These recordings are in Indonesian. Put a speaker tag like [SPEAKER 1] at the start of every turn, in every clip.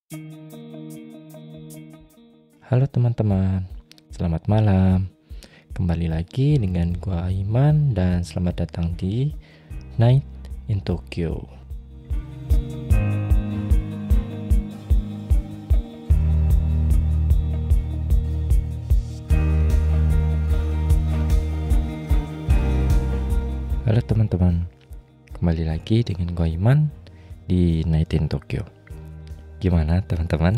[SPEAKER 1] Halo teman-teman, selamat malam. Kembali lagi dengan gua Aiman dan selamat datang di Night in Tokyo. Halo teman-teman, kembali lagi dengan gua Aiman di Night in Tokyo. Gimana teman-teman?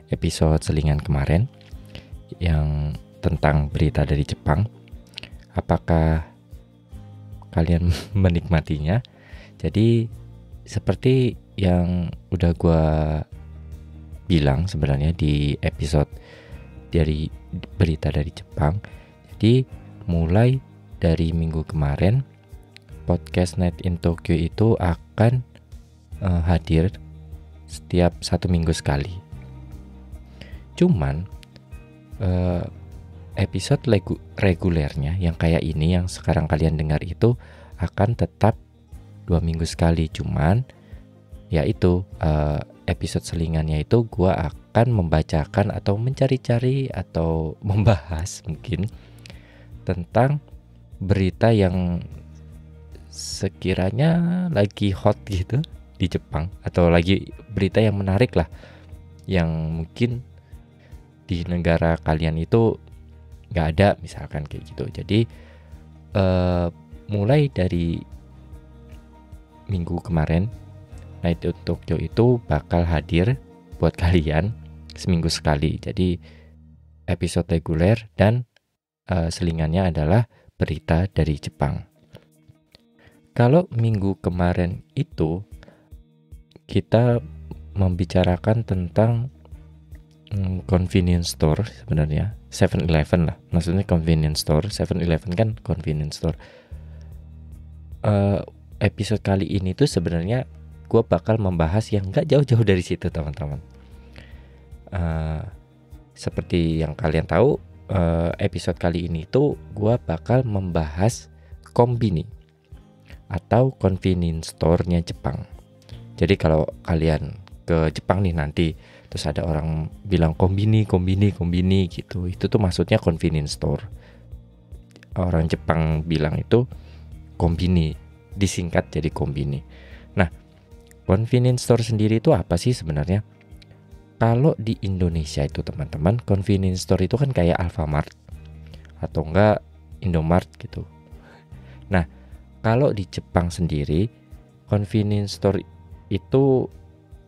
[SPEAKER 1] Episode selingan kemarin yang tentang berita dari Jepang, apakah kalian menikmatinya? Jadi seperti yang udah gue bilang sebenarnya di episode dari berita dari Jepang, jadi mulai dari minggu kemarin podcast Night in Tokyo itu akan hadir setiap 1 minggu sekali. Cuman episode regulernya yang kayak ini yang sekarang kalian dengar itu akan tetap 2 minggu sekali. Cuman yaitu episode selingannya itu gua akan membacakan atau mencari-cari atau membahas mungkin tentang berita yang sekiranya lagi hot gitu di Jepang, atau lagi berita yang menarik lah yang mungkin di negara kalian itu nggak ada, misalkan kayak gitu. Jadi mulai dari minggu kemarin Night in Tokyo itu bakal hadir buat kalian seminggu sekali. Jadi episode reguler dan selingannya adalah berita dari Jepang. Kalau minggu kemarin itu kita membicarakan tentang convenience store, sebenarnya 7-Eleven lah, maksudnya convenience store. 7-Eleven kan convenience store. Episode kali ini tuh sebenarnya gue bakal membahas yang gak jauh-jauh dari situ teman-teman. Seperti yang kalian tahu, episode kali ini tuh gue bakal membahas kombini atau convenience store-nya Jepang. Jadi kalau kalian ke Jepang nih nanti, terus ada orang bilang kombini gitu, itu tuh maksudnya convenience store. Orang Jepang bilang itu kombini, disingkat jadi kombini. Nah, convenience store sendiri itu apa sih sebenarnya? Kalau di Indonesia itu teman-teman, convenience store itu kan kayak Alfamart atau enggak Indomart gitu. Nah, kalau di Jepang sendiri, convenience store itu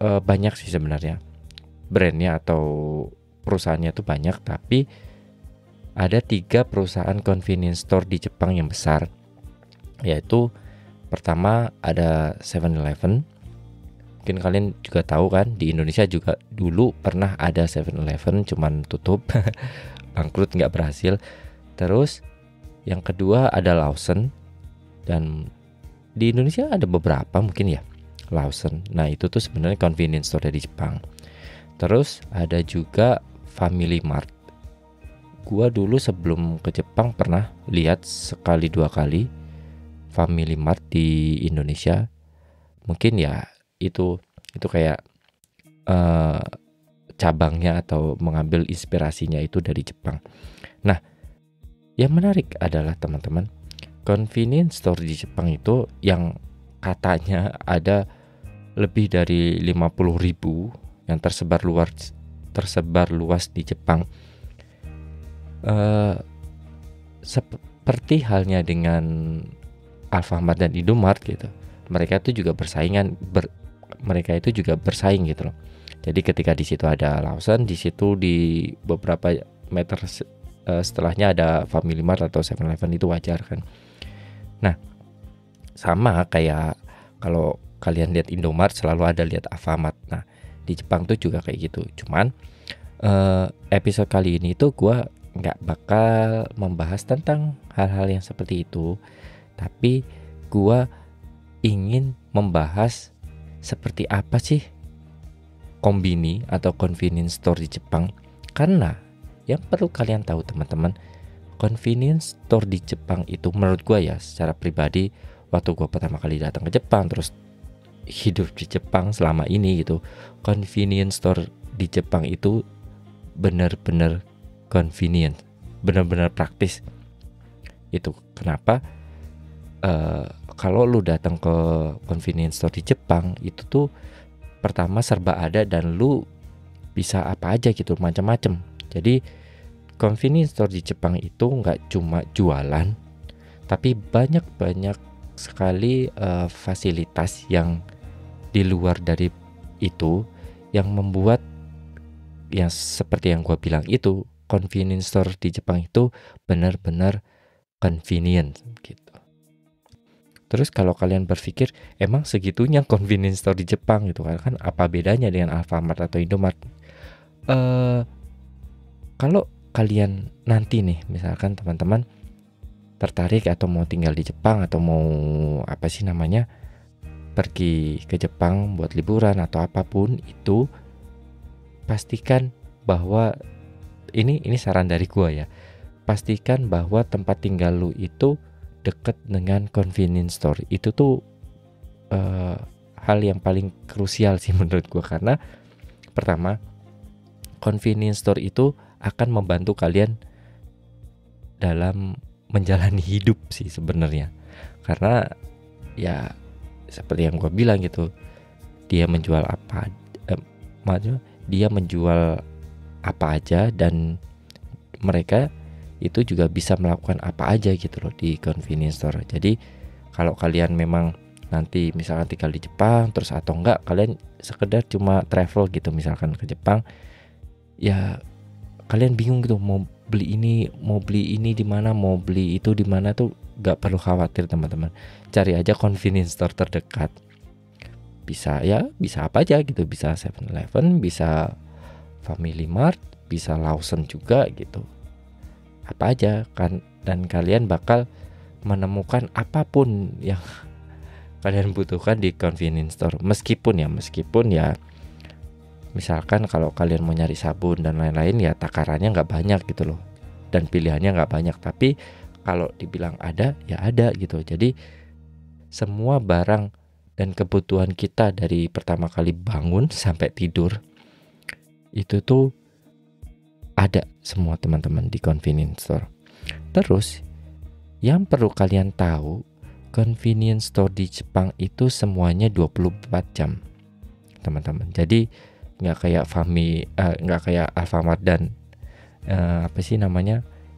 [SPEAKER 1] banyak sih sebenarnya. Brandnya atau perusahaannya tuh banyak, tapi ada 3 perusahaan convenience store di Jepang yang besar. Yaitu pertama ada 7-Eleven. Mungkin kalian juga tahu kan, di Indonesia juga dulu pernah ada 7-Eleven, cuman tutup, bangkrut, nggak berhasil. Terus yang kedua ada Lawson, dan di Indonesia ada beberapa mungkin ya Lawson. Nah itu tuh sebenarnya convenience store dari Jepang. Terus ada juga Family Mart. Gua dulu sebelum ke Jepang pernah lihat sekali 2 kali Family Mart di Indonesia. Mungkin ya itu kayak cabangnya atau mengambil inspirasinya itu dari Jepang. Nah, yang menarik adalah teman-teman, convenience store di Jepang itu yang katanya ada lebih dari 50.000 yang tersebar luas di Jepang. Seperti halnya dengan Alfamart dan Indomart gitu, mereka itu juga bersaing gitu loh. Jadi ketika di situ ada Lawson, di situ di beberapa meter setelahnya ada Family Mart atau 7-Eleven, itu wajar kan. Nah, sama kayak kalau kalian lihat Indomart selalu ada lihat Alfamart. Nah, di Jepang tuh juga kayak gitu. Cuman episode kali ini tuh gue nggak bakal membahas tentang hal-hal yang seperti itu, tapi gue ingin membahas seperti apa sih kombini atau convenience store di Jepang. Karena yang perlu kalian tahu teman-teman, convenience store di Jepang itu menurut gue ya secara pribadi, waktu gue pertama kali datang ke Jepang terus hidup di Jepang selama ini gitu, convenience store di Jepang itu benar-benar convenient, benar-benar praktis. Itu kenapa kalau lu datang ke convenience store di Jepang itu tuh pertama serba ada dan lu bisa apa aja gitu, macam-macam. Jadi convenience store di Jepang itu nggak cuma jualan, tapi banyak sekali fasilitas yang di luar dari itu yang membuat yang seperti yang gue bilang itu, convenience store di Jepang itu benar-benar convenient gitu. Terus kalau kalian berpikir emang segitunya convenience store di Jepang gitu kan apa bedanya dengan Alfamart atau Indomart? Kalau kalian nanti nih misalkan teman-teman tertarik atau mau tinggal di Jepang atau mau pergi ke Jepang buat liburan atau apapun itu, pastikan bahwa ini saran dari gua ya. Pastikan bahwa tempat tinggal lu itu dekat dengan convenience store. Itu tuh hal yang paling krusial sih menurut gua, karena pertama convenience store itu akan membantu kalian dalam menjalani hidup sih sebenarnya. Karena ya seperti yang gue bilang gitu, dia menjual apa aja dan mereka itu juga bisa melakukan apa aja gitu loh di convenience store. Jadi kalau kalian memang nanti misalkan tinggal di Jepang terus atau enggak kalian sekedar cuma travel gitu misalkan ke Jepang, ya kalian bingung gitu mau beli ini di mana, mau beli itu di mana tuh gak perlu khawatir teman-teman. Cari aja convenience store terdekat. Bisa apa aja gitu, bisa 7-Eleven, bisa Family Mart, bisa Lawson juga gitu. Apa aja kan, dan kalian bakal menemukan apapun yang kalian butuhkan di convenience store. Meskipun ya misalkan kalau kalian mau nyari sabun dan lain-lain ya takarannya nggak banyak gitu loh, dan pilihannya nggak banyak. Tapi kalau dibilang ada ya ada gitu. Jadi semua barang dan kebutuhan kita dari pertama kali bangun sampai tidur itu tuh ada semua teman-teman di convenience store. Terus yang perlu kalian tahu, convenience store di Jepang itu semuanya 24 jam teman-teman. Jadi nggak kayak Alfamart dan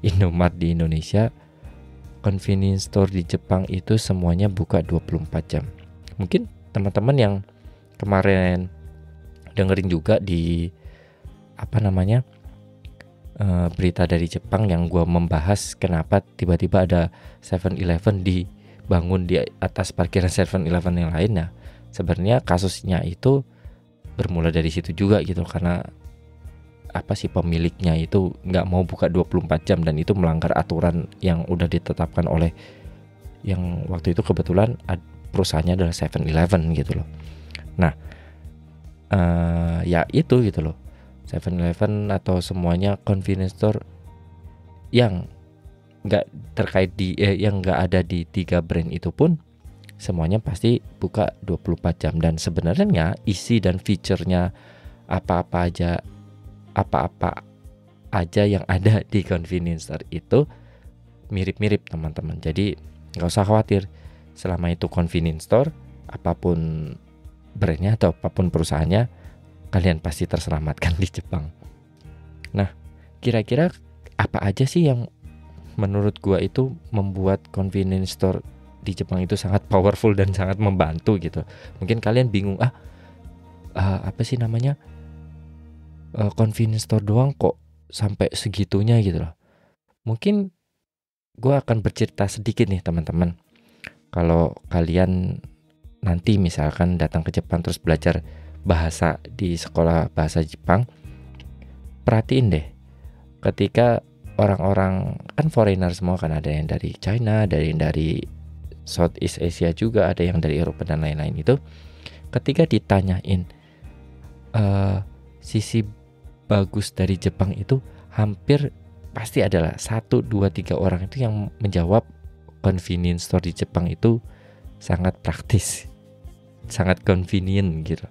[SPEAKER 1] Indomart di Indonesia. Convenience store di Jepang itu semuanya buka 24 jam. Mungkin teman-teman yang kemarin dengerin juga di berita dari Jepang yang gue membahas kenapa tiba-tiba ada 7-Eleven dibangun di atas parkiran 7-Eleven yang lainnya. Sebenarnya kasusnya itu bermula dari situ juga gitu, karena pemiliknya itu nggak mau buka 24 jam dan itu melanggar aturan yang udah ditetapkan oleh yang waktu itu kebetulan perusahaannya adalah 7-Eleven gitu loh. Nah ya itu gitu loh, 7-Eleven atau semuanya convenience store yang nggak terkait yang nggak ada di 3 brand itu pun semuanya pasti buka 24 jam. Dan sebenarnya isi dan fiturnya apa-apa aja yang ada di convenience store itu mirip-mirip teman-teman. Jadi nggak usah khawatir, selama itu convenience store, apapun brandnya atau apapun perusahaannya, kalian pasti terselamatkan di Jepang. Nah, kira-kira apa aja sih yang menurut gua itu membuat convenience store di Jepang itu sangat powerful dan sangat membantu gitu. Mungkin kalian bingung, convenience store doang kok sampai segitunya gitu loh. Mungkin gue akan bercerita sedikit nih teman-teman. Kalau kalian nanti misalkan datang ke Jepang terus belajar bahasa di sekolah bahasa Jepang, perhatiin deh ketika orang-orang kan foreigner semua kan, ada yang dari China, ada yang dari Southeast Asia juga, ada yang dari Eropa dan lain-lain. Itu ketika ditanyain sisi bagus dari Jepang itu, hampir pasti adalah 1, 2, 3 orang itu yang menjawab convenience store di Jepang itu sangat praktis, sangat convenient gitu.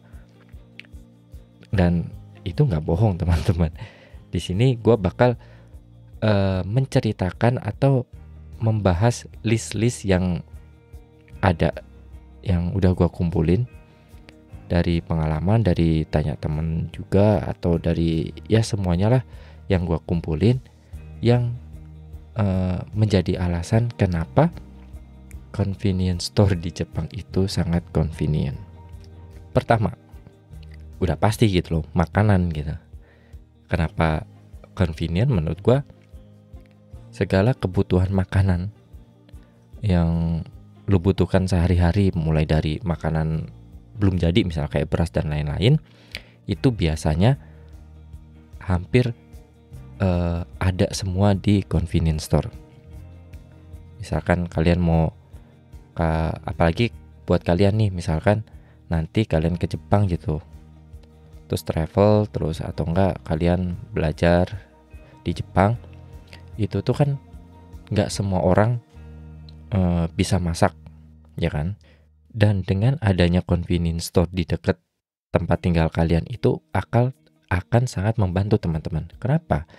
[SPEAKER 1] Dan itu nggak bohong teman-teman. Di sini gue bakal menceritakan atau membahas list-list yang ada, yang udah gue kumpulin dari pengalaman, dari tanya temen juga, atau dari ya semuanya lah yang gue kumpulin, yang menjadi alasan kenapa convenience store di Jepang itu sangat convenient. Pertama, udah pasti gitu loh, makanan gitu. Kenapa convenient? Menurut gue, segala kebutuhan makanan yang lu butuhkan sehari-hari, mulai dari makanan belum jadi misal kayak beras dan lain-lain, itu biasanya hampir ada semua di convenience store. Misalkan kalian mau apalagi buat kalian nih, misalkan nanti kalian ke Jepang gitu, terus travel terus, atau enggak kalian belajar di Jepang, itu tuh kan nggak semua orang bisa masak, ya kan? Dan dengan adanya convenience store di dekat tempat tinggal kalian itu akan sangat membantu teman-teman. Kenapa?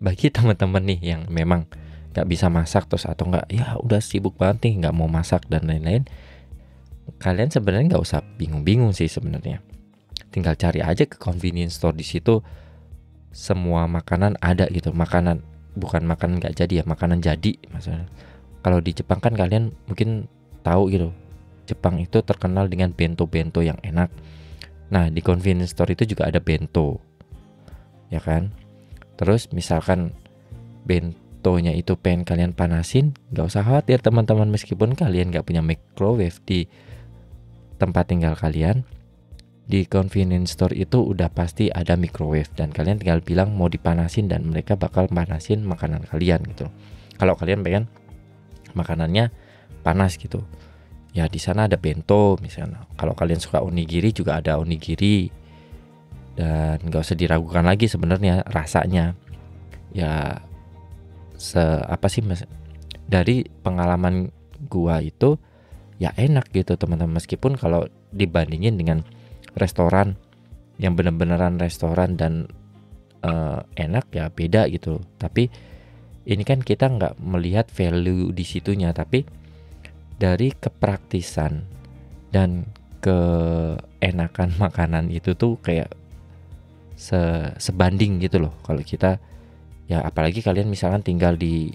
[SPEAKER 1] Bagi teman-teman nih yang memang nggak bisa masak terus, atau nggak, ya udah sibuk banget nih nggak mau masak dan lain-lain, kalian sebenarnya nggak usah bingung-bingung sih sebenarnya. Tinggal cari aja ke convenience store, di situ semua makanan ada gitu. Makanan bukan makanan nggak jadi ya, makanan jadi maksudnya. Kalau di Jepang kan kalian mungkin tahu gitu, Jepang itu terkenal dengan bento-bento yang enak. Nah, di convenience store itu juga ada bento, ya kan? Terus misalkan bentonya itu pengen kalian panasin, gak usah khawatir teman-teman, meskipun kalian gak punya microwave di tempat tinggal kalian, di convenience store itu udah pasti ada microwave, dan kalian tinggal bilang mau dipanasin dan mereka bakal panasin makanan kalian gitu. Kalau kalian pengen makanannya panas gitu, ya di sana ada bento misalnya. Kalau kalian suka onigiri juga ada onigiri, dan nggak usah diragukan lagi sebenarnya rasanya. Ya dari pengalaman gua itu ya enak gitu teman-teman, meskipun kalau dibandingin dengan restoran yang bener-beneran restoran dan enak ya beda gitu. Tapi ini kan kita nggak melihat value di situnya, tapi dari kepraktisan dan keenakan makanan itu tuh kayak sebanding gitu loh. Kalau kita ya, apalagi kalian misalkan tinggal di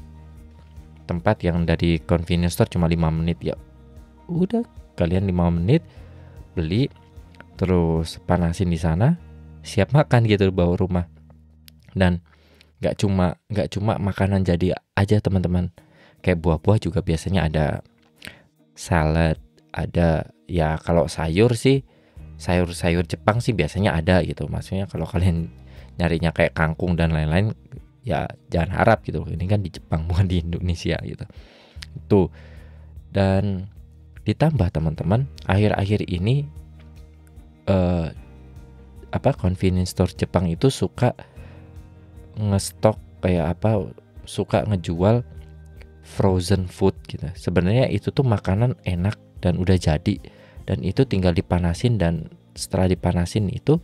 [SPEAKER 1] tempat yang dari convenience store cuma 5 menit, ya udah kalian 5 menit beli terus panasin di sana, siap makan gitu bawa rumah. Dan nggak cuma makanan jadi aja teman-teman, kayak buah-buah juga biasanya ada, salad ada, ya kalau sayur sih sayur Jepang sih biasanya ada gitu. Maksudnya kalau kalian nyarinya kayak kangkung dan lain-lain, ya jangan harap gitu, ini kan di Jepang bukan di Indonesia gitu. Itu. Dan ditambah teman-teman, akhir-akhir ini convenience store Jepang itu suka ngestok suka ngejual frozen food gitu. Sebenarnya itu tuh makanan enak dan udah jadi, dan itu tinggal dipanasin, dan setelah dipanasin itu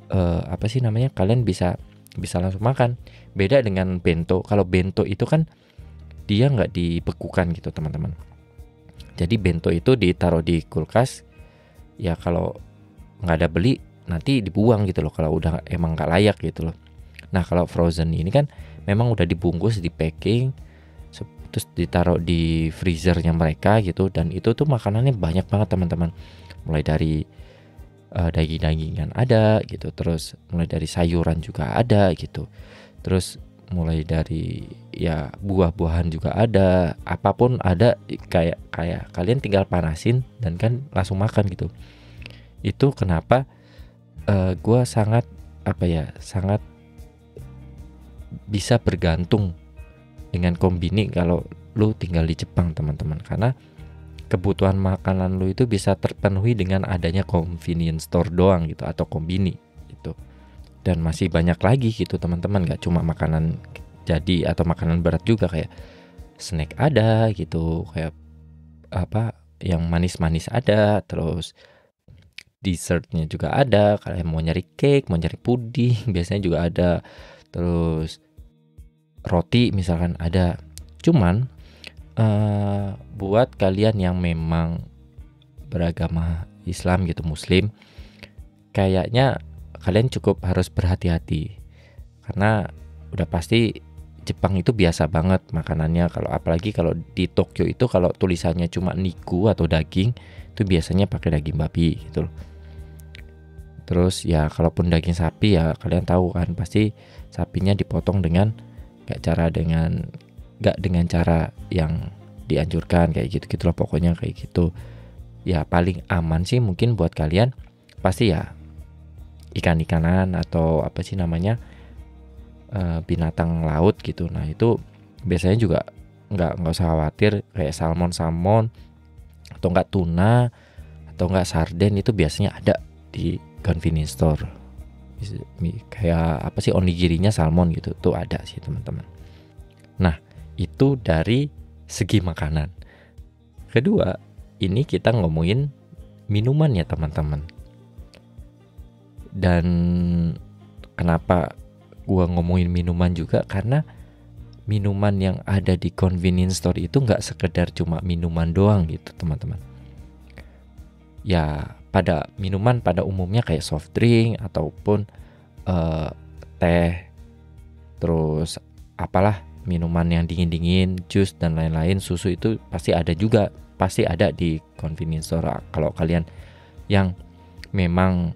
[SPEAKER 1] kalian bisa langsung makan. Beda dengan bento. Kalau bento itu kan dia nggak dibekukan gitu teman-teman. Jadi bento itu ditaruh di kulkas, ya kalau nggak ada beli nanti dibuang gitu loh, kalau udah emang nggak layak gitu loh. Nah kalau frozen ini kan memang udah dibungkus, di packing, terus ditaruh di freezernya mereka gitu. Dan itu tuh makanannya banyak banget teman-teman, mulai dari daging-dagingan ada gitu, terus mulai dari sayuran juga ada gitu, terus mulai dari ya buah-buahan juga ada, apapun ada, kayak kalian tinggal panasin dan kan langsung makan gitu. Itu kenapa gue sangat bisa bergantung dengan kombini kalau lu tinggal di Jepang teman-teman, karena kebutuhan makanan lu itu bisa terpenuhi dengan adanya convenience store doang gitu, atau kombini gitu. Dan masih banyak lagi gitu teman-teman, gak cuma makanan jadi atau makanan berat juga, kayak snack ada gitu, kayak yang manis-manis ada, terus dessertnya juga ada. Kalian mau nyari cake, mau nyari puding, biasanya juga ada. Terus roti misalkan ada. Cuman buat kalian yang memang beragama Islam gitu, Muslim, kayaknya kalian cukup harus berhati-hati. Karena udah pasti Jepang itu biasa banget makanannya. Kalau apalagi kalau di Tokyo itu kalau tulisannya cuma niku atau daging, itu biasanya pakai daging babi gitu loh. Terus ya kalaupun daging sapi ya kalian tahu kan, pasti sapinya dipotong dengan gak dengan cara yang dianjurkan, kayak gitu loh, pokoknya kayak gitu. Ya paling aman sih mungkin buat kalian pasti ya ikan-ikanan atau apa sih namanya, binatang laut gitu. Nah itu biasanya juga nggak usah khawatir, kayak salmon atau enggak tuna atau enggak sarden itu biasanya ada di convenience store. Kayak apa sih, onigirinya salmon gitu tuh ada sih teman-teman. Nah itu dari segi makanan. Kedua, ini kita ngomongin minuman ya teman-teman. Dan kenapa gua ngomongin minuman juga, karena minuman yang ada di convenience store itu nggak sekedar cuma minuman doang gitu teman-teman. Ya pada minuman pada umumnya kayak soft drink ataupun teh, terus apalah minuman yang dingin-dingin, jus dan lain-lain, susu itu pasti ada di convenience store. Kalau kalian yang memang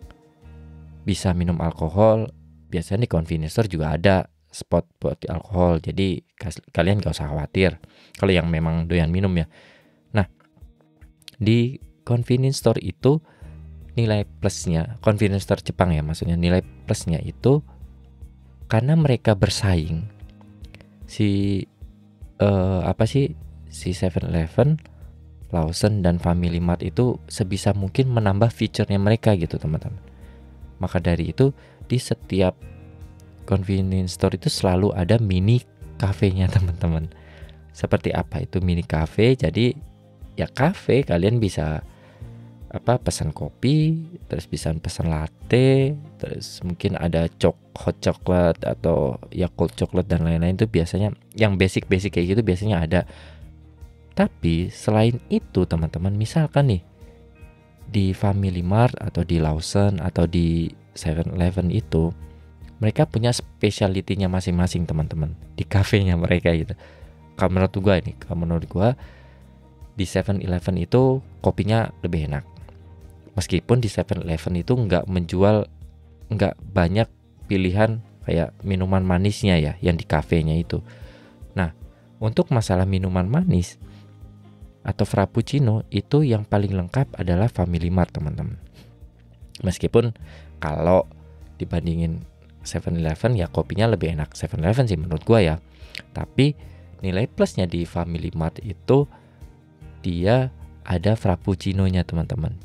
[SPEAKER 1] bisa minum alkohol, biasanya di convenience store juga ada spot buat alkohol, jadi kalian gak usah khawatir kalau yang memang doyan minum ya. Nah di convenience store itu nilai plusnya, convenience store Jepang ya maksudnya, nilai plusnya itu karena mereka bersaing si 7-Eleven, Lawson dan Family Mart itu sebisa mungkin menambah fiturnya mereka gitu teman-teman. Maka dari itu di setiap convenience store itu selalu ada mini cafe-nya teman-teman. Seperti apa itu mini cafe? Jadi ya cafe, kalian bisa pesan kopi, terus bisa pesan latte, terus mungkin ada hot chocolate atau Yakult coklat dan lain-lain, itu biasanya yang basic kayak gitu biasanya ada. Tapi selain itu teman-teman, misalkan nih di Family Mart atau di Lawson atau di 7-Eleven itu mereka punya specialty-nya masing-masing teman-teman di kafenya mereka gitu. Kalau menurut gua di 7-Eleven itu kopinya lebih enak. Meskipun di 7-Eleven itu nggak banyak pilihan kayak minuman manisnya ya yang di kafenya itu. Nah untuk masalah minuman manis atau frappuccino itu yang paling lengkap adalah Family Mart teman-teman. Meskipun kalau dibandingin 7-Eleven ya kopinya lebih enak 7-Eleven sih menurut gua ya. Tapi nilai plusnya di Family Mart itu dia ada frappuccino-nya teman-teman.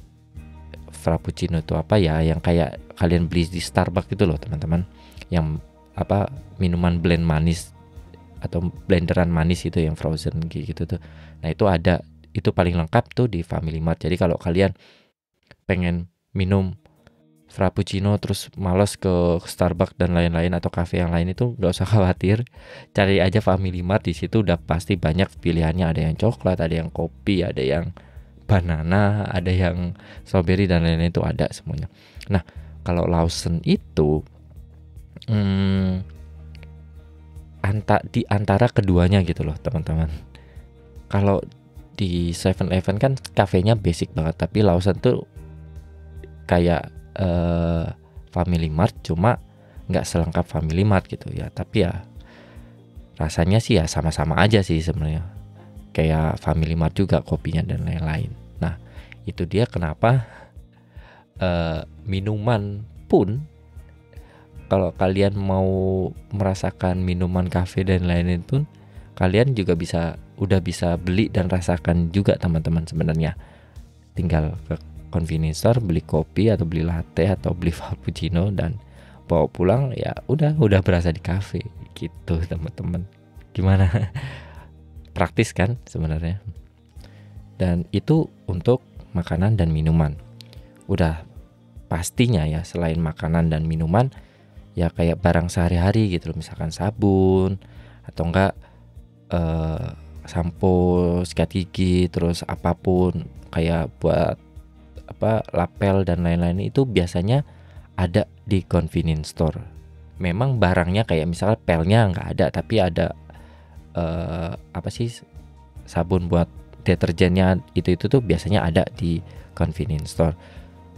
[SPEAKER 1] Frappuccino itu apa ya? Yang kayak kalian beli di Starbucks gitu loh teman-teman. Yang minuman blend manis atau blenderan manis itu yang frozen gitu tuh. Nah itu ada, itu paling lengkap tuh di Family Mart. Jadi kalau kalian pengen minum frappuccino terus malas ke Starbucks dan lain-lain atau cafe yang lain, itu nggak usah khawatir, cari aja Family Mart. Di situ udah pasti banyak pilihannya, ada yang coklat, ada yang kopi, ada yang banana, ada yang strawberry dan lain-lain, itu ada semuanya. Nah kalau Lawson itu di antara keduanya gitu loh teman-teman. Kalau di 7-Eleven kan kafenya basic banget, tapi Lawson tuh kayak Family Mart, cuma nggak selengkap Family Mart gitu ya. Tapi ya rasanya sih ya sama-sama aja sih sebenarnya, kayak Family Mart juga kopinya dan lain-lain. Nah itu dia kenapa minuman pun, kalau kalian mau merasakan minuman kafe dan lain-lain pun, kalian juga udah bisa beli dan rasakan juga teman-teman sebenarnya. Tinggal ke convenience store beli kopi atau beli latte atau beli frappuccino dan bawa pulang, ya udah berasa di kafe gitu teman-teman. Gimana? Praktis kan sebenarnya. Dan itu untuk makanan dan minuman. Udah pastinya ya, selain makanan dan minuman, ya kayak barang sehari-hari gitu loh, misalkan sabun atau enggak sampo, sikat gigi, terus apapun kayak buat lapel dan lain-lain, itu biasanya ada di convenience store. Memang barangnya kayak misalnya pelnya nggak ada, tapi ada sabun buat deterjennya itu tuh biasanya ada di convenience store.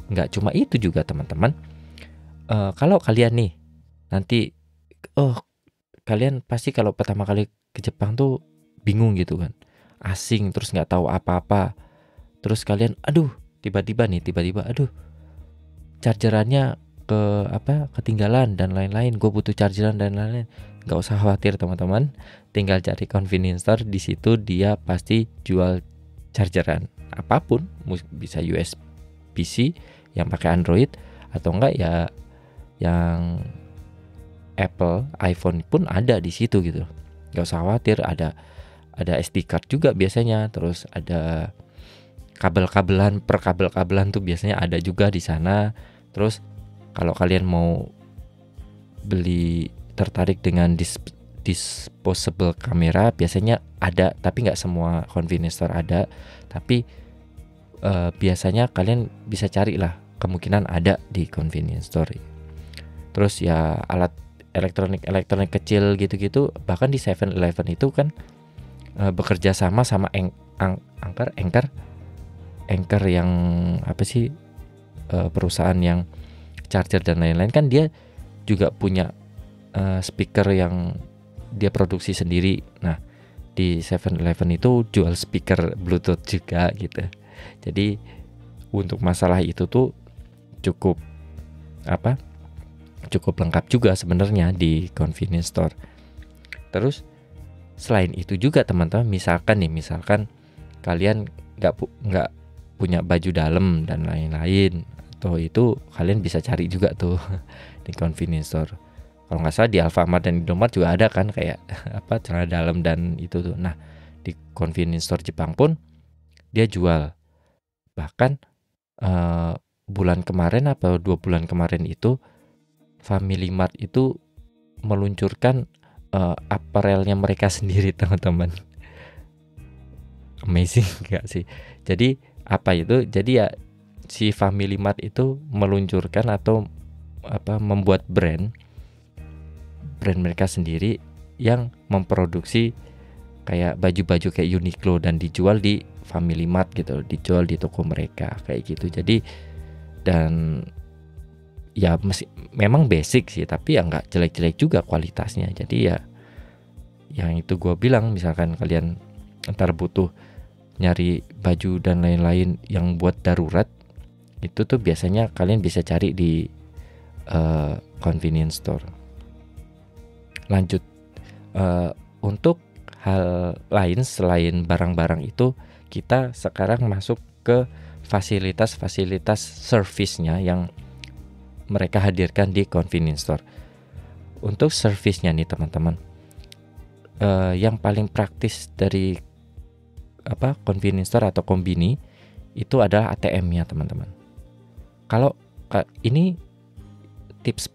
[SPEAKER 1] Nggak cuma itu juga teman-teman. Kalau kalian nih nanti kalian pasti kalau pertama kali ke Jepang tuh bingung gitu kan, asing, terus nggak tahu apa-apa, terus kalian tiba-tiba chargerannya ketinggalan dan lain-lain, gue butuh chargeran dan lain-lain. Nggak usah khawatir teman-teman, tinggal cari convenience store, di situ dia pasti jual chargeran apapun, bisa USB-C yang pakai Android atau enggak ya yang Apple, iPhone pun ada di situ gitu. Nggak usah khawatir, ada SD card juga biasanya, terus ada kabel-kabelan tuh biasanya ada juga di sana. Terus kalau kalian mau tertarik dengan disposable kamera, biasanya ada, tapi nggak semua convenience store ada. Tapi biasanya kalian bisa cari lah, kemungkinan ada di convenience store. Terus ya alat elektronik kecil gitu-gitu, bahkan di 7-Eleven itu kan bekerja sama Anker yang perusahaan yang charger dan lain-lain, kan dia juga punya speaker yang dia produksi sendiri. Nah, di 7-Eleven itu jual speaker Bluetooth juga gitu. Jadi untuk masalah itu tuh cukup lengkap juga sebenarnya di convenience store. Terus selain itu juga teman-teman, misalkan kalian nggak punya baju dalam dan lain-lain, atau itu kalian bisa cari juga tuh di convenience store. Kalau nggak salah di Alfamart dan Indomart juga ada kan kayak celana dalam dan itu tuh. Nah, di convenience store Jepang pun dia jual. Bahkan bulan kemarin atau 2 bulan kemarin itu Family Mart itu meluncurkan apparelnya mereka sendiri teman-teman. Amazing gak sih? Jadi Jadi ya si Family Mart itu meluncurkan atau membuat brand mereka sendiri yang memproduksi kayak baju-baju kayak Uniqlo dan dijual di Family Mart gitu, dijual di toko mereka kayak gitu. Jadi dan ya memang basic sih, tapi ya nggak jelek-jelek juga kualitasnya. Jadi ya yang itu gue bilang, misalkan kalian ntar butuh nyari baju dan lain-lain yang buat darurat, itu tuh biasanya kalian bisa cari di convenience store. Lanjut, untuk hal lain selain barang-barang itu, kita sekarang masuk ke fasilitas-fasilitas service-nya yang mereka hadirkan di convenience store. Untuk service-nya nih teman-teman, yang paling praktis dari convenience store atau kombini itu adalah ATM-nya teman-teman. Kalau ini tips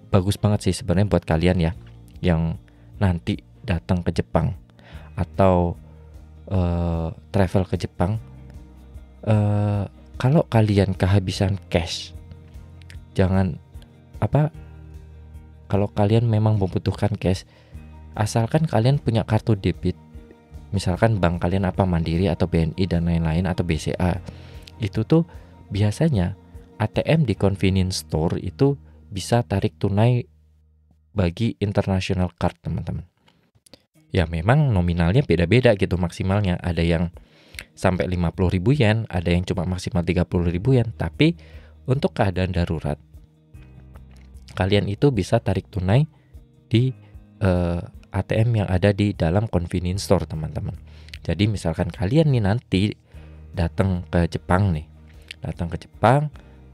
[SPEAKER 1] bagus banget sih sebenarnya buat kalian ya yang nanti datang ke Jepang atau travel ke Jepang. Kalau kalian kehabisan cash, jangan kalau kalian memang membutuhkan cash, asalkan kalian punya kartu debit, misalkan bank kalian Mandiri atau BNI dan lain-lain atau BCA, itu tuh biasanya ATM di convenience store itu bisa tarik tunai bagi international card teman-teman. Ya memang nominalnya beda-beda gitu maksimalnya, ada yang sampai 50.000 yen, ada yang cuma maksimal 30.000 yen, tapi untuk keadaan darurat kalian itu bisa tarik tunai di ATM yang ada di dalam convenience store teman-teman. Jadi misalkan kalian nih nanti datang ke Jepang,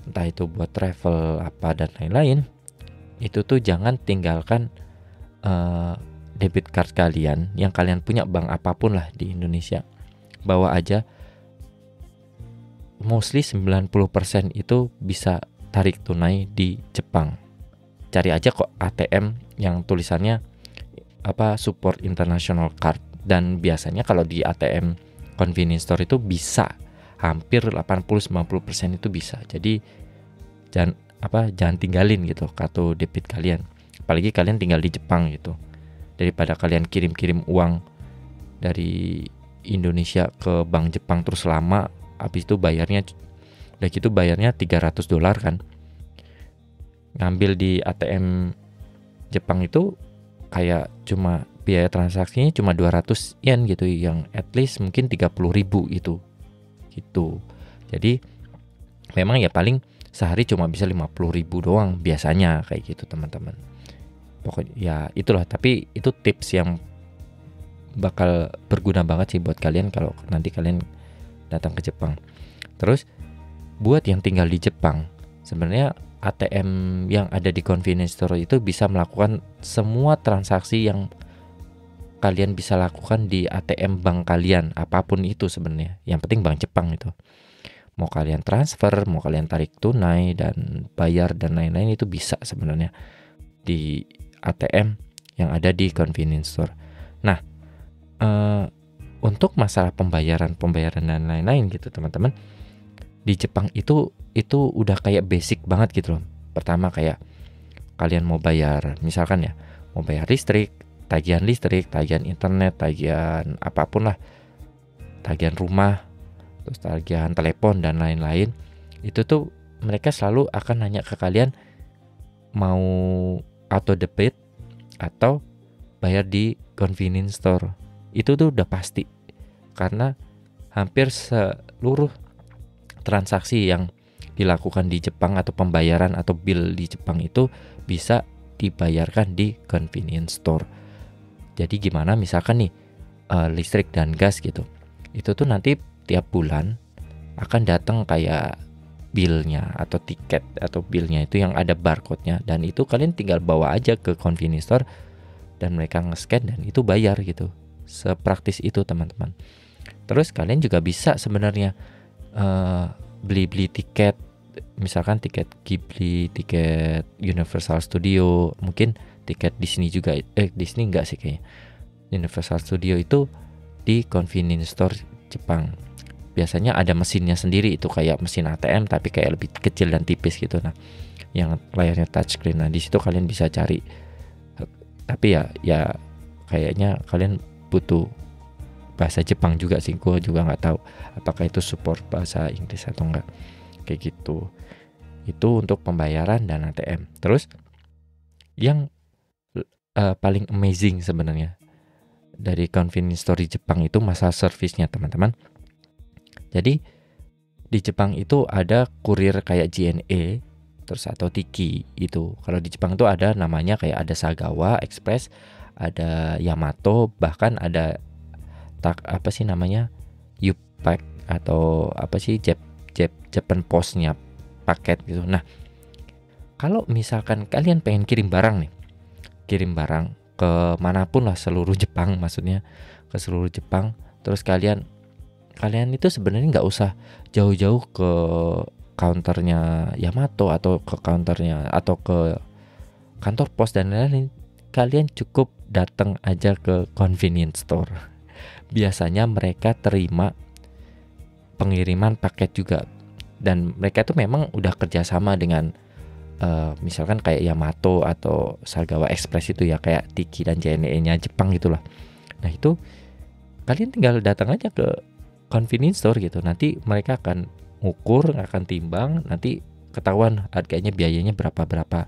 [SPEAKER 1] entah itu buat travel dan lain-lain, itu tuh jangan tinggalkan debit card kalian yang kalian punya, bank apapun lah di Indonesia, bawa aja. Mostly 90% itu bisa tarik tunai di Jepang. Cari aja kok ATM yang tulisannya support international card, dan biasanya kalau di ATM convenience store itu bisa hampir 80-90% itu bisa. Jadi jangan tinggalin gitu kartu debit kalian. Apalagi kalian tinggal di Jepang gitu. Daripada kalian kirim-kirim uang dari Indonesia ke bank Jepang terus lama, habis itu bayarnya $300 kan. Ngambil di ATM Jepang itu kayak cuma biaya transaksinya cuma 200 yen gitu, yang at least mungkin 30.000 itu gitu. Jadi memang ya paling sehari cuma bisa 50.000 doang biasanya kayak gitu teman-teman. Pokoknya ya itulah, tapi itu tips yang bakal berguna banget sih buat kalian kalau nanti kalian datang ke Jepang. Terus buat yang tinggal di Jepang, sebenarnya ATM yang ada di convenience store itu bisa melakukan semua transaksi yang kalian bisa lakukan di ATM bank kalian, apapun itu sebenarnya. Yang penting bank Jepang itu. Mau kalian transfer, mau kalian tarik tunai dan bayar dan lain-lain itu bisa sebenarnya di ATM yang ada di convenience store. Nah, untuk masalah pembayaran dan lain-lain gitu teman-teman, di Jepang itu udah kayak basic banget gitu loh. Pertama kayak kalian mau bayar, misalkan ya, mau bayar listrik, tagihan internet, tagihan apapun lah, tagihan rumah, terus tagihan telepon dan lain-lain, itu tuh mereka selalu akan nanya ke kalian mau auto debit atau bayar di convenience store. Itu tuh udah pasti, karena hampir seluruh transaksi yang dilakukan di Jepang atau pembayaran atau bill di Jepang itu bisa dibayarkan di convenience store. Jadi gimana misalkan nih listrik dan gas gitu, itu tuh nanti tiap bulan akan datang kayak billnya atau tiket atau billnya itu yang ada barcode-nya, dan itu kalian tinggal bawa aja ke convenience store dan mereka nge-scan dan itu bayar gitu. Sepraktis itu teman-teman. Terus kalian juga bisa sebenarnya beli tiket, misalkan tiket Ghibli, tiket Universal Studio, mungkin tiket Disney juga. Disney enggak sih kayaknya. Universal Studio itu di convenience store Jepang. Biasanya ada mesinnya sendiri, itu kayak mesin ATM tapi kayak lebih kecil dan tipis gitu. Nah, yang layarnya touchscreen. Nah, di situ kalian bisa cari. Tapi ya kayaknya kalian butuh bahasa Jepang juga sih, gue juga nggak tahu apakah itu support bahasa Inggris atau enggak kayak gitu. Itu untuk pembayaran dan ATM. Terus yang paling amazing sebenarnya dari convenience store di Jepang itu masalah servisnya teman-teman. Jadi di Jepang itu ada kurir kayak JNE terus atau Tiki itu. Kalau di Jepang itu ada namanya kayak ada Sagawa Express, ada Yamato, bahkan ada U-Pack atau Japan Post-nya paket gitu. Nah, kalau misalkan kalian pengen kirim barang ke manapun lah, seluruh Jepang maksudnya, ke seluruh Jepang, terus kalian itu sebenarnya nggak usah jauh-jauh ke counternya Yamato atau ke counternya atau ke kantor pos dan lain-lain. Kalian cukup datang aja ke convenience store. Biasanya mereka terima pengiriman paket juga, dan mereka tuh memang udah kerjasama dengan misalkan kayak Yamato atau Sagawa Express itu ya, kayak Tiki dan JNE-nya Jepang gitulah. Nah itu kalian tinggal datang aja ke convenience store gitu, nanti mereka akan ngukur, akan timbang, nanti ketahuan harganya, biayanya berapa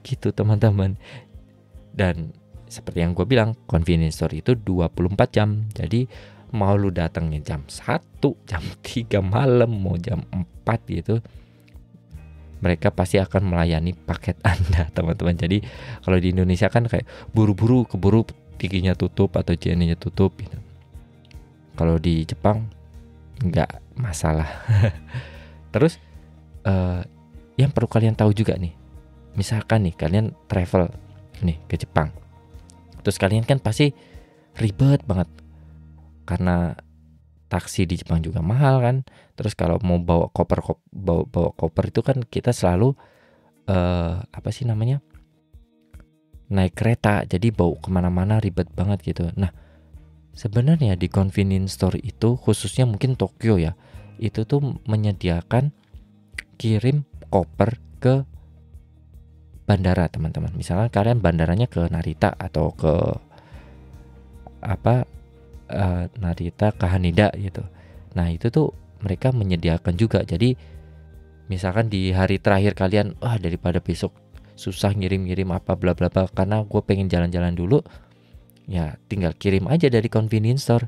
[SPEAKER 1] gitu teman-teman. Dan seperti yang gue bilang, convenience store itu 24 jam. Jadi mau lu datangnya jam 1, jam 3 malam, mau jam 4 gitu, mereka pasti akan melayani paket Anda teman-teman. Jadi kalau di Indonesia kan kayak buru-buru, keburu Tikinya tutup atau JNE-nya tutup gitu. Kalau di Jepang nggak masalah. Terus yang perlu kalian tahu juga nih, misalkan nih kalian travel nih ke Jepang, terus kalian kan pasti ribet banget karena taksi di Jepang juga mahal kan. Terus kalau mau bawa koper itu kan kita selalu apa sih namanya, naik kereta, jadi bawa kemana-mana ribet banget gitu. Nah, sebenarnya di convenience store itu, khususnya mungkin Tokyo ya, itu tuh menyediakan kirim koper ke bandara teman-teman. Misalnya kalian bandaranya ke Narita atau ke Narita ke Haneda gitu. Nah itu tuh mereka menyediakan juga. Jadi misalkan di hari terakhir kalian, daripada besok susah ngirim-ngirim apa bla bla bla, karena gue pengen jalan-jalan dulu, ya tinggal kirim aja dari convenience store.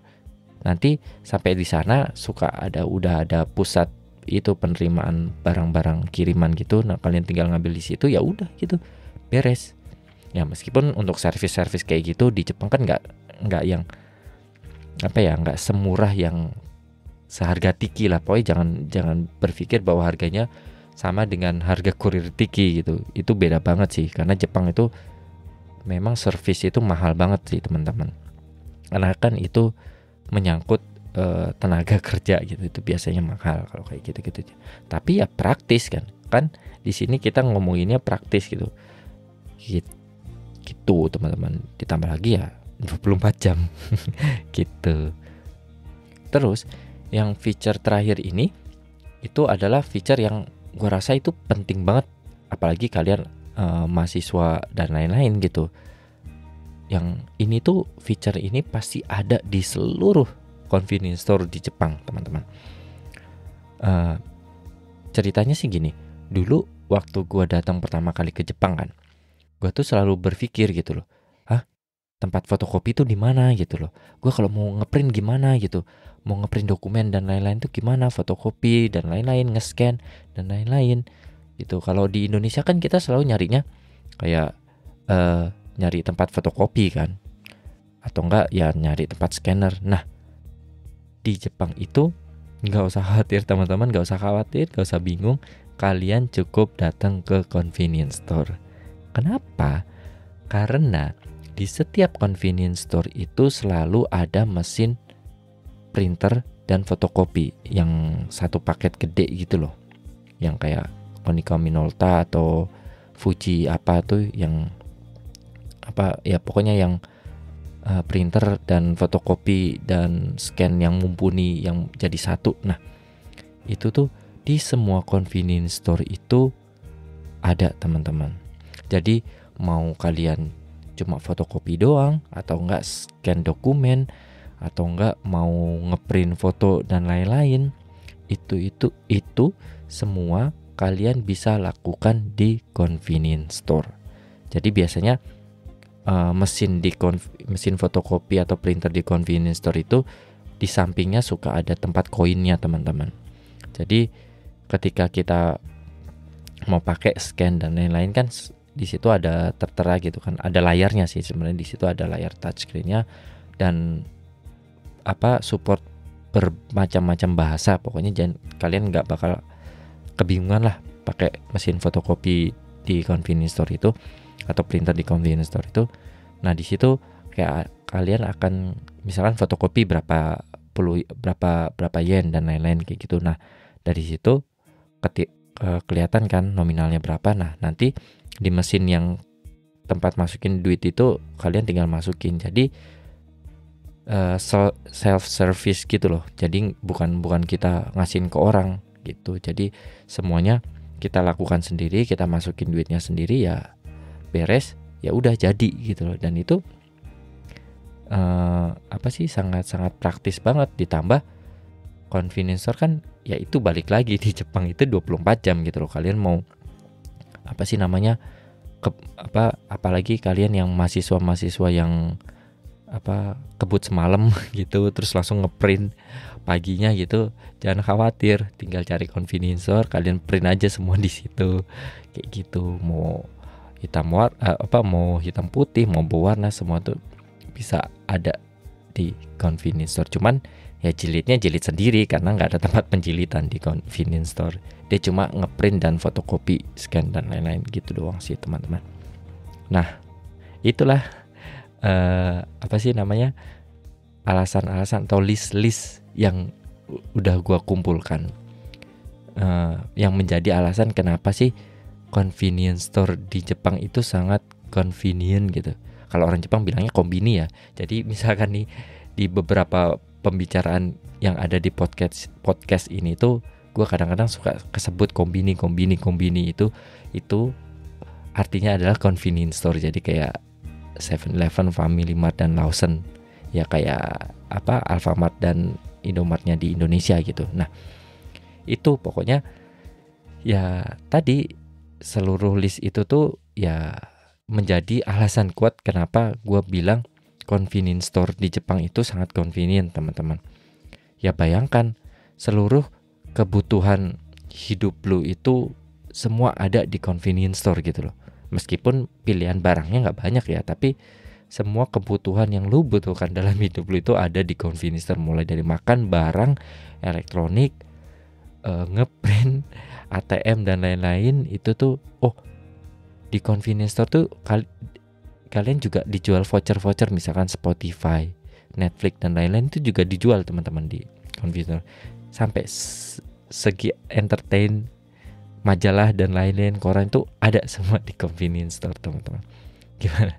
[SPEAKER 1] Nanti sampai di sana udah ada pusat itu penerimaan barang-barang kiriman gitu. Nah kalian tinggal ngambil di situ, ya udah gitu, beres. Ya meskipun untuk servis-servis kayak gitu di Jepang kan nggak yang nggak semurah yang seharga Tiki lah. Pokoknya jangan berpikir bahwa harganya sama dengan harga kurir Tiki gitu. Itu beda banget sih, karena Jepang itu memang servis itu mahal banget sih teman-teman. Karena kan itu menyangkut tenaga kerja gitu, itu biasanya mahal kalau kayak gitu-gitu. Tapi ya praktis kan di sini kita ngomonginnya praktis gitu teman-teman. Ditambah lagi ya 24 jam gitu. Terus yang feature terakhir ini itu adalah feature yang gue rasa itu penting banget, apalagi kalian mahasiswa dan lain-lain gitu. Yang ini tuh, feature ini pasti ada di seluruh convenience store di Jepang teman-teman. Ceritanya sih gini, dulu waktu gue datang pertama kali ke Jepang kan, gue tuh selalu berpikir gitu loh, tempat fotokopi tuh di mana gitu loh. Gue kalau mau ngeprint gimana gitu, mau ngeprint dokumen dan lain-lain tuh gimana, fotokopi dan lain-lain, nge-scan dan lain-lain gitu. Kalau di Indonesia kan kita selalu nyarinya kayak nyari tempat fotokopi kan, atau enggak ya nyari tempat scanner. Nah di Jepang itu nggak usah khawatir teman-teman, nggak usah bingung. Kalian cukup datang ke convenience store. Kenapa? Karena di setiap convenience store itu selalu ada mesin printer dan fotokopi yang satu paket gede gitu loh, yang kayak Konica Minolta atau Fuji apa tuh, yang apa ya pokoknya yang printer dan fotokopi dan scan yang mumpuni, yang jadi satu. Nah itu tuh di semua convenience store itu ada teman-teman. Jadi mau kalian cuma fotokopi doang, atau enggak scan dokumen, atau enggak mau ngeprint foto dan lain-lain, itu semua kalian bisa lakukan di convenience store. Jadi biasanya mesin fotokopi atau printer di convenience store itu di sampingnya suka ada tempat koinnya teman-teman. Jadi ketika kita mau pakai scan dan lain-lain kan di situ ada tertera gitu kan, ada layarnya sih sebenarnya, di situ ada layar touchscreen-nya dan support bermacam-macam bahasa. Pokoknya kalian nggak bakal kebingungan lah pakai mesin fotokopi di convenience store itu atau printer di convenience store itu. Nah di situ kayak kalian akan misalkan fotokopi berapa yen dan lain-lain kayak gitu. Nah dari situ kelihatan kan nominalnya berapa. Nah nanti di mesin yang tempat masukin duit itu kalian tinggal masukin. Jadi self service gitu loh. Jadi bukan kita ngasihin ke orang gitu. Jadi semuanya kita lakukan sendiri, kita masukin duitnya sendiri, ya beres, ya udah jadi gitu loh. Dan itu sangat-sangat praktis banget. Ditambah convenience store kan ya itu balik lagi di Jepang itu 24 jam gitu loh. Kalian mau apalagi kalian yang mahasiswa yang kebut semalam gitu terus langsung ngeprint paginya gitu, jangan khawatir, tinggal cari convenience store, kalian print aja semua di situ kayak gitu. Mau mau hitam putih, mau berwarna, semua tuh bisa ada di convenience store. Cuman ya jilid sendiri karena nggak ada tempat penjilitan di convenience store. Dia cuma ngeprint dan fotokopi, scan dan lain-lain gitu doang sih teman-teman. Nah itulah alasan-alasan atau list yang udah gua kumpulkan yang menjadi alasan kenapa sih convenience store di Jepang itu sangat convenient gitu. Kalau orang Jepang bilangnya kombini ya. Jadi misalkan nih di beberapa pembicaraan yang ada di podcast ini tuh gue kadang-kadang suka kesebut kombini itu artinya adalah convenience store. Jadi kayak 7-Eleven, Family Mart dan Lawson. Ya kayak apa Alfamart dan Indomartnya di Indonesia gitu. Nah, itu pokoknya ya tadi seluruh list itu tuh ya menjadi alasan kuat kenapa gue bilang convenience store di Jepang itu sangat convenient, teman-teman. Ya bayangkan seluruh kebutuhan hidup lu itu semua ada di convenience store gitu loh. Meskipun pilihan barangnya nggak banyak ya, tapi semua kebutuhan yang lu butuhkan dalam hidup lu itu ada di convenience store. Mulai dari makan, barang, elektronik, ngeprint, ATM dan lain-lain itu tuh di convenience store tuh kalian juga dijual voucher-voucher, misalkan Spotify, Netflix dan lain-lain itu juga dijual teman-teman di convenience store. Sampai segi entertain, majalah dan lain-lain, koran itu ada semua di convenience store teman-teman. Gimana?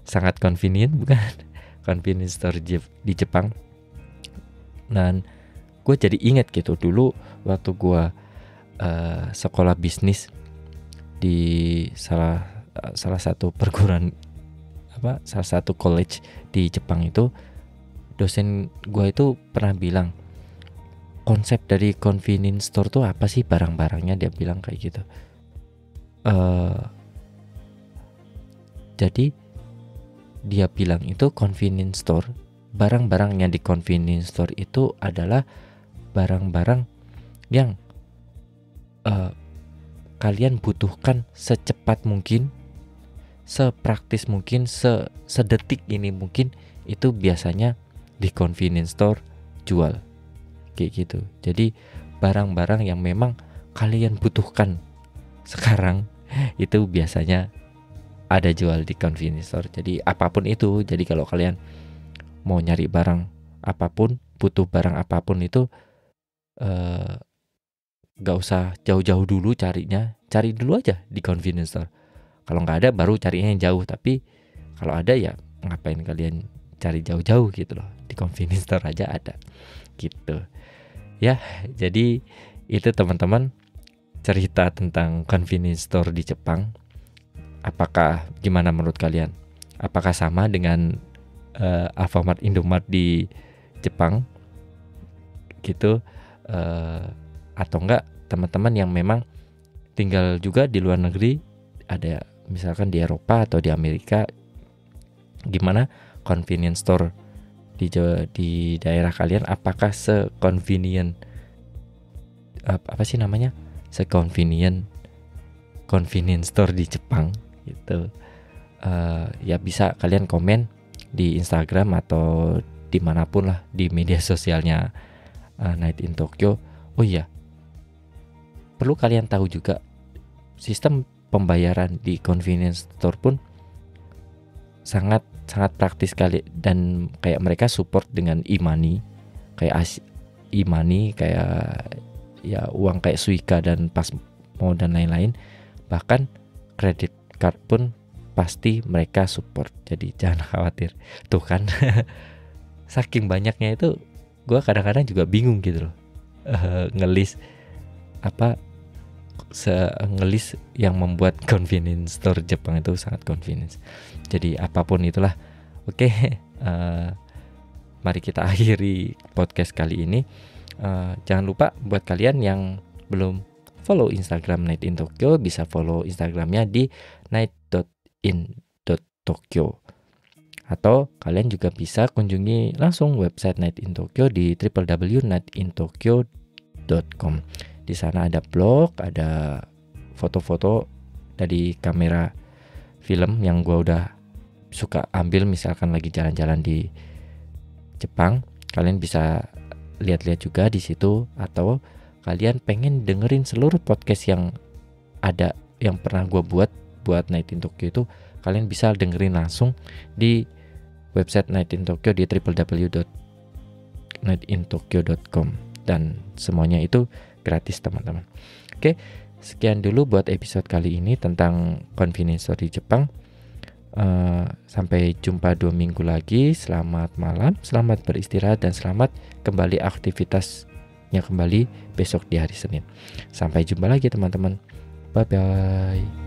[SPEAKER 1] Sangat convenient bukan? Convenience store di Jepang. Dan gue jadi ingat gitu dulu waktu gue sekolah bisnis di salah satu perguruan salah satu college di Jepang itu, dosen gue itu pernah bilang konsep dari convenience store tuh apa sih barang-barangnya, dia bilang kayak gitu. Jadi dia bilang itu convenience store, barang-barangnya di convenience store itu adalah barang-barang yang kalian butuhkan secepat mungkin, sepraktis mungkin, sedetik ini mungkin, itu biasanya di convenience store jual kayak gitu. Jadi barang-barang yang memang kalian butuhkan sekarang itu biasanya ada jual di convenience store. Jadi apapun itu, jadi kalau kalian mau nyari barang apapun, butuh barang apapun itu gak usah jauh-jauh dulu carinya, cari dulu aja di convenience store. Kalau nggak ada baru carinya yang jauh, tapi kalau ada ya ngapain kalian cari jauh-jauh gitu loh, di convenience store aja ada gitu ya. Jadi itu teman-teman cerita tentang convenience store di Jepang. Apakah gimana menurut kalian? Apakah sama dengan Alfamart, Indomart di Jepang gitu, atau enggak teman-teman yang memang tinggal juga di luar negeri, ada misalkan di Eropa atau di Amerika, gimana convenience store di daerah kalian? Apakah se-convenient convenience store di Jepang gitu? Ya bisa kalian komen di Instagram atau dimanapun lah di media sosialnya Night in Tokyo. Oh iya, perlu kalian tahu juga sistem pembayaran di convenience store pun sangat praktis sekali, dan kayak mereka support dengan e-money, kayak e-money, kayak ya uang kayak Suica dan Pasmo dan lain-lain. Bahkan credit card pun pasti mereka support. Jadi jangan khawatir. Tuh kan saking banyaknya itu gue kadang-kadang juga bingung gitu loh, ngelis yang membuat convenience store Jepang itu sangat convenience. Jadi apapun itulah. Oke, mari kita akhiri podcast kali ini. Jangan lupa buat kalian yang belum follow Instagram Night in Tokyo, bisa follow Instagramnya di night.in.tokyo. Atau kalian juga bisa kunjungi langsung website Night in Tokyo di www.nightintokyo.com. Di sana ada blog, ada foto-foto dari kamera film yang gue udah suka ambil, misalkan lagi jalan-jalan di Jepang. Kalian bisa lihat-lihat juga di situ, atau kalian pengen dengerin seluruh podcast yang ada yang pernah gue buat Night in Tokyo itu, kalian bisa dengerin langsung di website Night in Tokyo di www.nightintokyo.com. dan semuanya itu gratis teman-teman. Oke, sekian dulu buat episode kali ini tentang convenience store di Jepang. Sampai jumpa 2 minggu lagi. Selamat malam, selamat beristirahat, dan selamat kembali aktivitasnya kembali besok di hari Senin. Sampai jumpa lagi teman-teman. Bye bye.